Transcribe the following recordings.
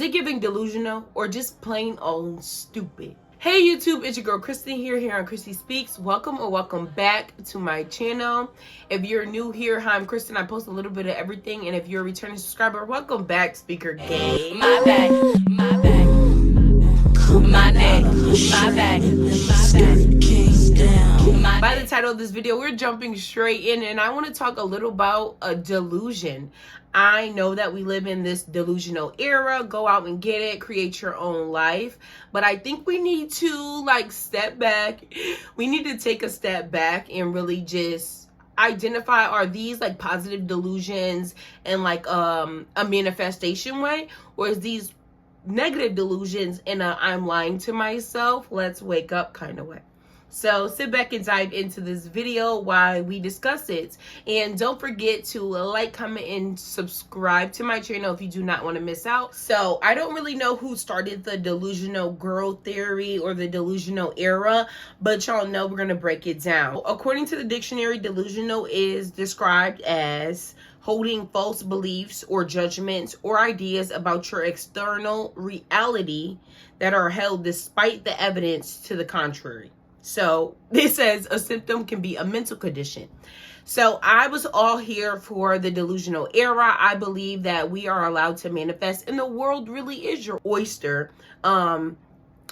Is it giving delusional or just plain old stupid? Hey YouTube, it's your girl Kristen here on Krissy Speaks. Welcome or welcome back to my channel. If you're new here, hi, I'm Kristen. I post a little bit of everything, and if you're a returning subscriber, welcome back, speaker gang. My back, my back, my neck, my back, By the title of this video, we're jumping straight in, and I want to talk a little about a delusion. I know that we live in this delusional era. Go out and get it, create your own life. But I think we need to step back. We need to take a step back and really just identify, are these positive delusions in a manifestation way, or is these negative delusions in a I'm lying to myself, let's wake up kind of way? So sit back and dive into this video while we discuss it. And don't forget to like, comment, and subscribe to my channel if you do not want to miss out. So I don't really know who started the delusional girl theory or the delusional era, but y'all know we're going to break it down. According to the dictionary, delusional is described as holding false beliefs or judgments or ideas about your external reality that are held despite the evidence to the contrary. So this says a symptom can be a mental condition. So I was all here for the delusional era. I believe that we are allowed to manifest, and the world really is your oyster.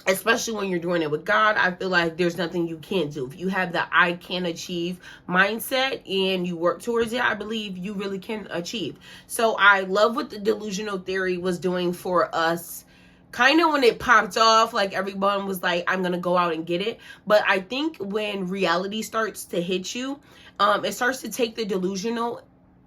Especially when you're doing it with God. I feel like there's nothing you can't do. If you have the I can achieve mindset and you work towards it, I believe you really can achieve. So I love what the delusional theory was doing for us. Kind of when it popped off, everyone was like, I'm going to go out and get it. But I think when reality starts to hit you, it starts to take the delusional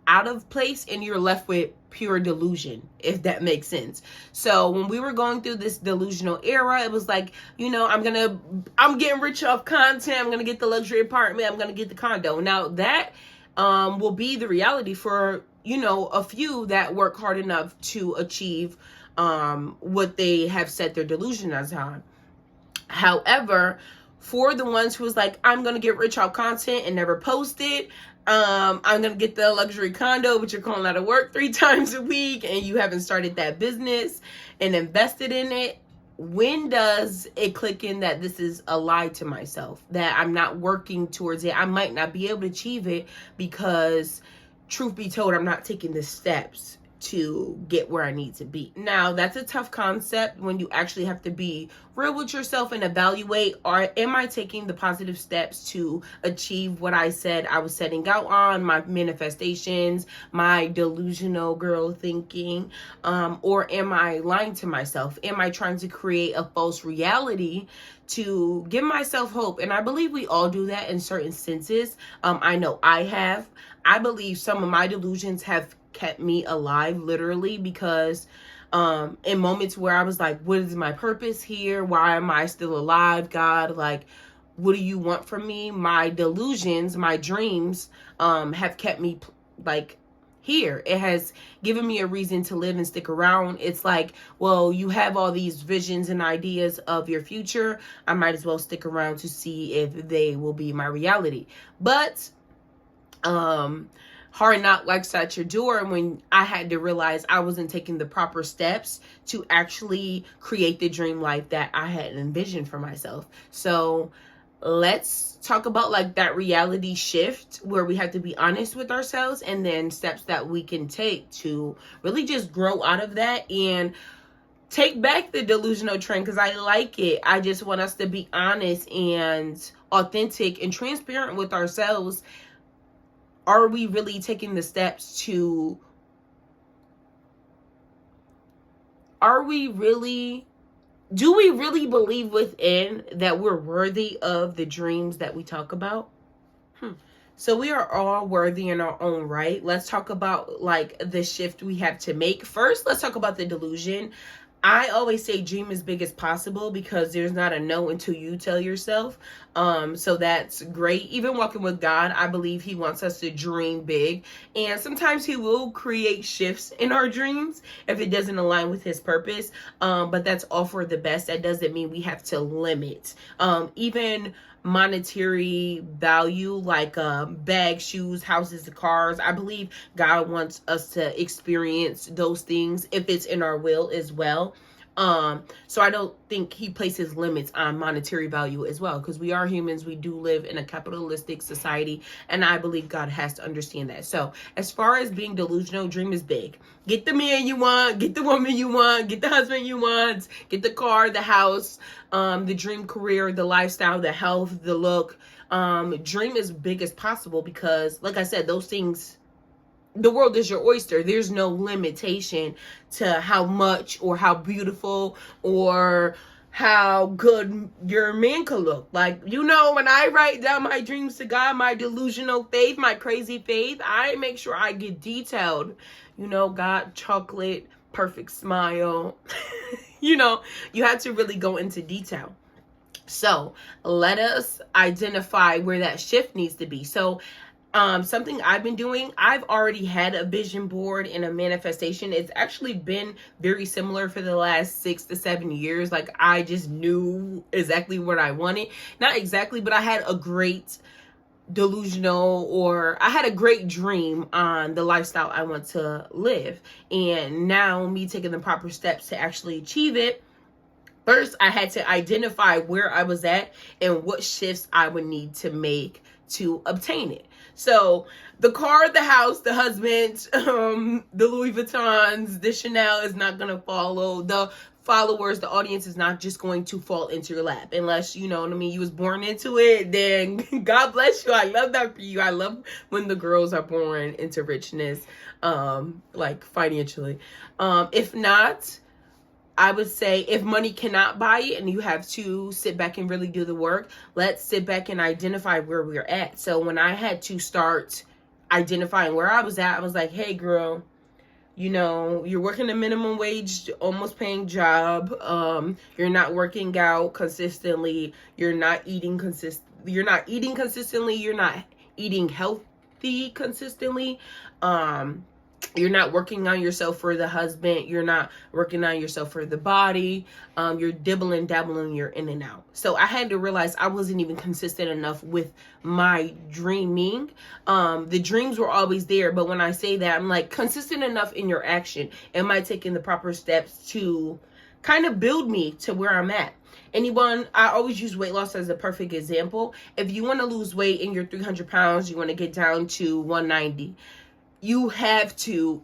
out of place and you're left with pure delusion, if that makes sense. So when we were going through this delusional era, it was like, I'm getting rich off content. I'm going to get the luxury apartment. I'm going to get the condo. Now that will be the reality for, a few that work hard enough to achieve what they have set their delusion as on. However, for the ones who was like, I'm gonna get rich off content and never post it, I'm gonna get the luxury condo, but you're calling out of work 3 times a week and you haven't started that business and invested in it, when does it click in that this is a lie to myself, that I'm not working towards it? I might not be able to achieve it because, truth be told, I'm not taking the steps to get where I need to be. Now, that's a tough concept when you actually have to be real with yourself and evaluate, am I taking the positive steps to achieve what I said I was setting out on, my manifestations, my delusional girl thinking, or am I lying to myself? Am I trying to create a false reality to give myself hope? And I believe we all do that in certain senses. I know I have. I believe some of my delusions have kept me alive, literally, because in moments where I was like, what is my purpose here? Why am I still alive, God? What do you want from me? My delusions, my dreams have kept me here. It has given me a reason to live and stick around. It's like, well, you have all these visions and ideas of your future. I might as well stick around to see if they will be my reality. But hard knocks at your door when I had to realize I wasn't taking the proper steps to actually create the dream life that I had envisioned for myself. So let's talk about that reality shift where we have to be honest with ourselves, and then steps that we can take to really just grow out of that and take back the delusional trend, because I like it. I just want us to be honest and authentic and transparent with ourselves. Are we really taking the steps to, do we really believe within that we're worthy of the dreams that we talk about? So we are all worthy in our own right. Let's talk about the shift we have to make. First, let's talk about the delusion. I always say dream as big as possible, because there's not a no until you tell yourself. So that's great. Even walking with God, I believe he wants us to dream big. And sometimes he will create shifts in our dreams if it doesn't align with his purpose. But that's all for the best. That doesn't mean we have to limit. Even monetary value, like bags, shoes, houses, cars. I believe God wants us to experience those things if it's in our will as well. So I don't think he places limits on monetary value as well, because we are humans. We do live in a capitalistic society, and I believe God has to understand that. So as far as being delusional, dream is big. Get the man you want, get the woman you want, get the husband you want, get the car, the house, the dream career, the lifestyle, the health, the look. Dream as big as possible, because like I said, those things, the world is your oyster. There's no limitation to how much or how beautiful or how good your man could look. Like, you know, when I write down my dreams to God, my delusional faith, my crazy faith, I make sure I get detailed. You know, God, chocolate, perfect smile. You know, you have to really go into detail. So let us identify where that shift needs to be. So something I've been doing, I've already had a vision board and a manifestation. It's actually been very similar for the last 6 to 7 years. Like, I just knew exactly what I wanted. Not exactly, but I had a great I had a great dream on the lifestyle I want to live. And now me taking the proper steps to actually achieve it. First, I had to identify where I was at and what shifts I would need to make to obtain it. So the car, the house, the husband, the Louis Vuittons, the Chanel is not going to follow. The followers, the audience is not just going to fall into your lap, unless, you know what I mean, you was born into it. Then God bless you. I love that for you. I love when the girls are born into richness, like financially. If not, I would say if money cannot buy it and you have to sit back and really do the work, let's sit back and identify where we're at. So when I had to start identifying where I was at, I was like, hey, girl, you know, you're working a minimum wage, almost paying job. You're not working out consistently. You're not eating consistently. You're not eating healthy consistently. You're not working on yourself for the husband. You're not working on yourself for the body. You're dibbling, dabbling, you're in and out. So I had to realize I wasn't even consistent enough with my dreaming. The dreams were always there. But when I say that, I'm like, consistent enough in your action. Am I taking the proper steps to kind of build me to where I'm at? I always use weight loss as a perfect example. If you want to lose weight and you're 300 pounds, you want to get down to 190. You have to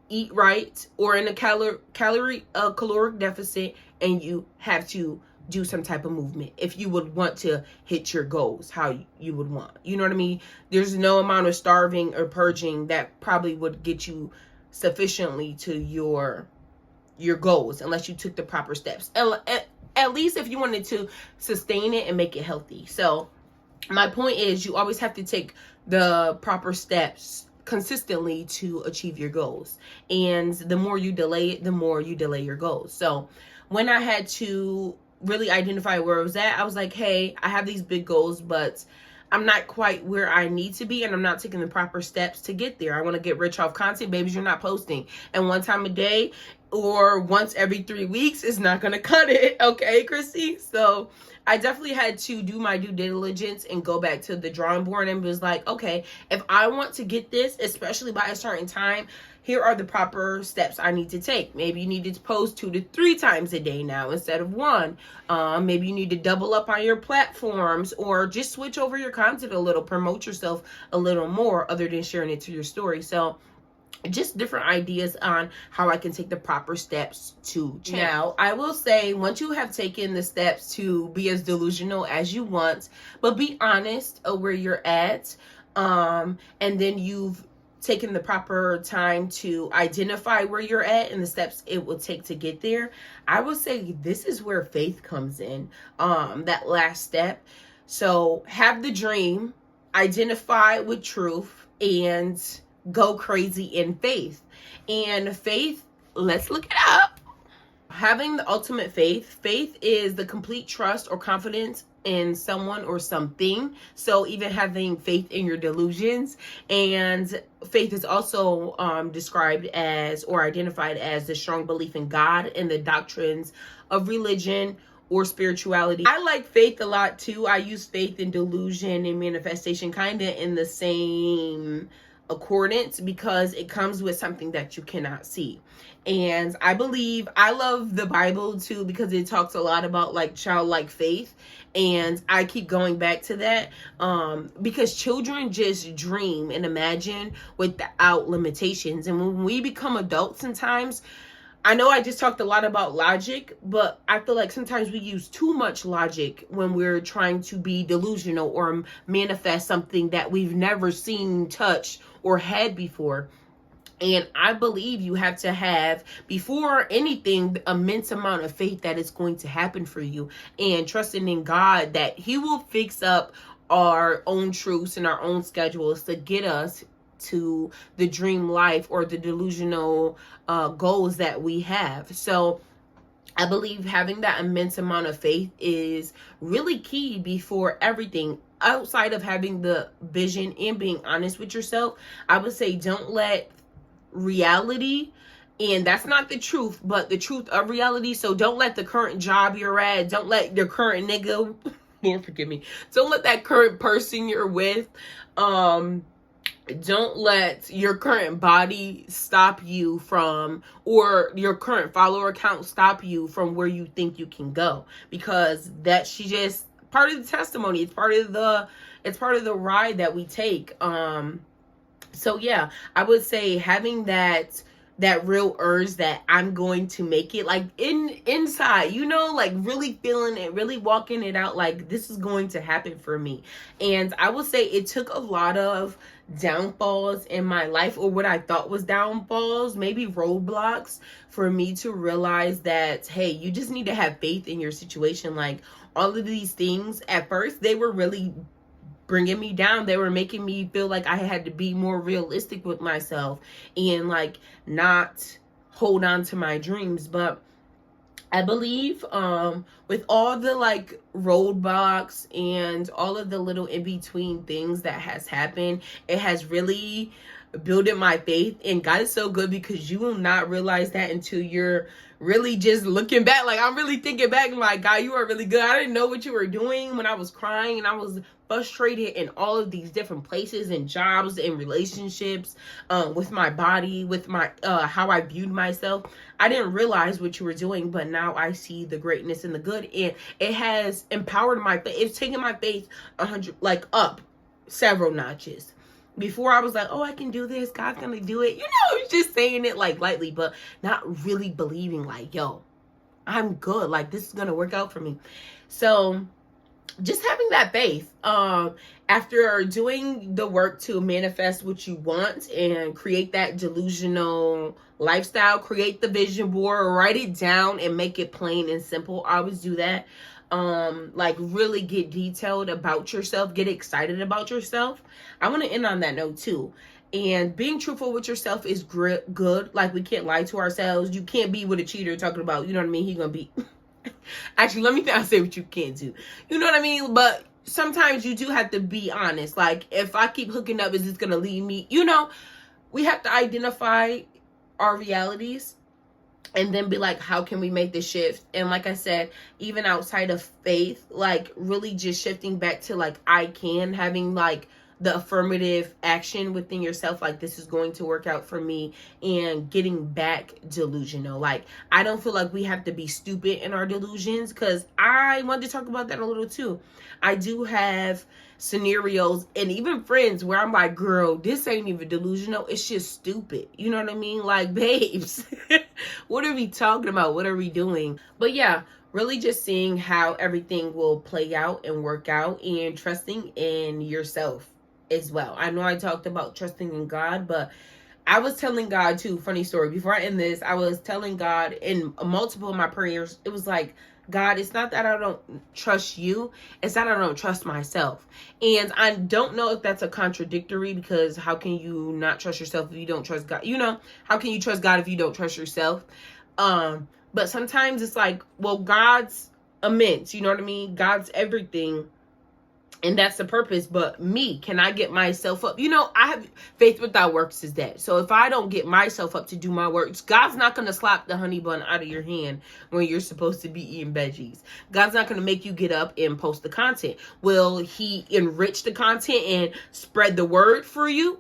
eat right or in a caloric deficit, and you have to do some type of movement if you would want to hit your goals how you would want. You know what I mean? There's no amount of starving or purging that probably would get you sufficiently to your goals unless you took the proper steps. At least if you wanted to sustain it and make it healthy. So my point is, you always have to take the proper steps consistently to achieve your goals. And the more you delay it, the more you delay your goals. So when I had to really identify where I was at, I was like, hey, I have these big goals, but I'm not quite where I need to be, and I'm not taking the proper steps to get there. I want to get rich off content. Babies, you're not posting. And one time a day or once every 3 weeks is not going to cut it. Okay, Chrissy? So I definitely had to do my due diligence and go back to the drawing board and was like, okay, if I want to get this, especially by a certain time, here are the proper steps I need to take. Maybe you need to post 2 to 3 times a day now instead of 1. Maybe you need to double up on your platforms, or just switch over your content a little, promote yourself a little more other than sharing it to your story. So just different ideas on how I can take the proper steps to change. Now, I will say, once you have taken the steps to be as delusional as you want, but be honest of where you're at, and then you've taken the proper time to identify where you're at and the steps it will take to get there, I would say this is where faith comes in, that last step. So have the dream, identify with truth, and go crazy in faith. And faith, let's look it up. Having the ultimate faith is the complete trust or confidence in someone or something. So even having faith in your delusions. And faith is also described as or identified as the strong belief in God and the doctrines of religion, or spirituality. I like faith a lot too. I use faith and delusion and manifestation kind of in the same accordance because it comes with something that you cannot see. And I love the Bible too because it talks a lot about like childlike faith, and I keep going back to that because children just dream and imagine without limitations. And when we become adults, sometimes, I know I just talked a lot about logic, but I feel like sometimes we use too much logic when we're trying to be delusional or manifest something that we've never seen, touched, or had before. And I believe you have to have, before anything, immense amount of faith that it's going to happen for you, and trusting in God that He will fix up our own truths and our own schedules to get us to the dream life or the delusional goals that we have. So I believe having that immense amount of faith is really key before everything. Outside of having the vision and being honest with yourself, I would say don't let reality, and that's not the truth, but the truth of reality. So don't let the current job you're at, don't let your current nigga, Lord forgive me, don't let that current person you're with, don't let your current body stop you from, or your current follower count stop you from where you think you can go, because that's just part of the testimony. It's part of the ride that we take. So yeah, I would say having that real urge that I'm going to make it, like inside, like really feeling it, really walking it out, like this is going to happen for me. And I will say it took a lot of downfalls in my life, or what I thought was downfalls, maybe roadblocks, for me to realize that, hey, you just need to have faith in your situation. Like all of these things at first, they were really bringing me down. They were making me feel like I had to be more realistic with myself and like not hold on to my dreams. But I believe with all the like roadblocks and all of the little in between things that has happened, it has really building my faith. And God is so good, because you will not realize that until you're really just looking back. Like I'm really thinking back and like, God, you are really good. I didn't know what you were doing when I was crying and I was frustrated in all of these different places and jobs and relationships, with my body, with my how I viewed myself. I didn't realize what you were doing, but now I see the greatness and the good, and it has empowered my faith. It's taken my faith up several notches. Before I was like, oh, I can do this, God's gonna do it. I was just saying it like lightly, but not really believing like, yo, I'm good. Like this is gonna work out for me. So just having that faith, after doing the work to manifest what you want and create that delusional lifestyle, create the vision board, write it down and make it plain and simple. I always do that. Like really get detailed about yourself, get excited about yourself. I want to end on that note too. And being truthful with yourself is good. Like we can't lie to ourselves. You can't be with a cheater talking about, you know what I mean? He's gonna be actually, let me not say what you can't do. You know what I mean? But sometimes you do have to be honest. Like if I keep hooking up, is this gonna lead me? We have to identify our realities and then be like, how can we make this shift? And like I said, even outside of faith, like really just shifting back to like, I can, having like the affirmative action within yourself, like this is going to work out for me, and getting back delusional. Like I don't feel like we have to be stupid in our delusions, because I wanted to talk about that a little too. I do have scenarios and even friends where I'm like, girl, this ain't even delusional, it's just stupid. You know what I mean? Like, babes, what are we talking about? What are we doing? But yeah, really just seeing how everything will play out and work out, and trusting in yourself as well. I know I talked about trusting in God, but I was telling God too, funny story, before I end this, I was telling God in multiple of my prayers, it was like, God, it's not that I don't trust you, it's that I don't trust myself. And I don't know if that's a contradictory, because how can you not trust yourself if you don't trust God? How can you trust God if you don't trust yourself? But sometimes it's like, well, God's immense, you know what I mean? God's everything. And that's the purpose. But me, can I get myself up? You know, I have faith without works is dead. So if I don't get myself up to do my works, God's not going to slap the honey bun out of your hand when you're supposed to be eating veggies. God's not going to make you get up and post the content. Will he enrich the content and spread the word for you?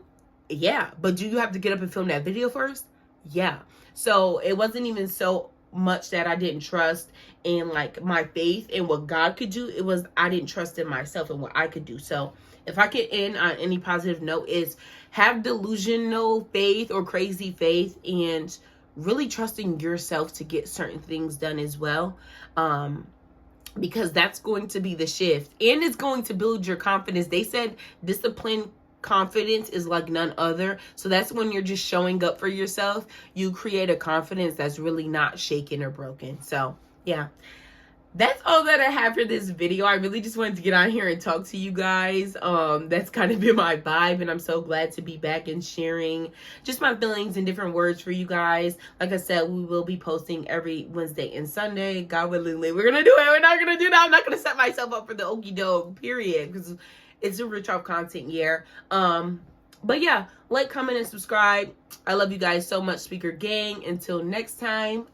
Yeah. But do you have to get up and film that video first? Yeah. So it wasn't even so much that I didn't trust in like my faith and what God could do. It was I didn't trust in myself and what I could do. So if I could end on any positive note, is have delusional faith or crazy faith and really trusting yourself to get certain things done as well. Because that's going to be the shift, and it's going to build your confidence. They said discipline confidence is like none other. So that's when you're just showing up for yourself. You create a confidence that's really not shaken or broken. So yeah, that's all that I have for this video. I really just wanted to get on here and talk to you guys. That's kind of been my vibe, and I'm so glad to be back and sharing just my feelings and different words for you guys. Like I said, we will be posting every Wednesday and Sunday. God willing, we're gonna do it. We're not gonna do that. I'm not gonna set myself up for the okie doke period, because it's a rich off content year. But yeah, like, comment, and subscribe. I love you guys so much, Speaker Gang. Until next time,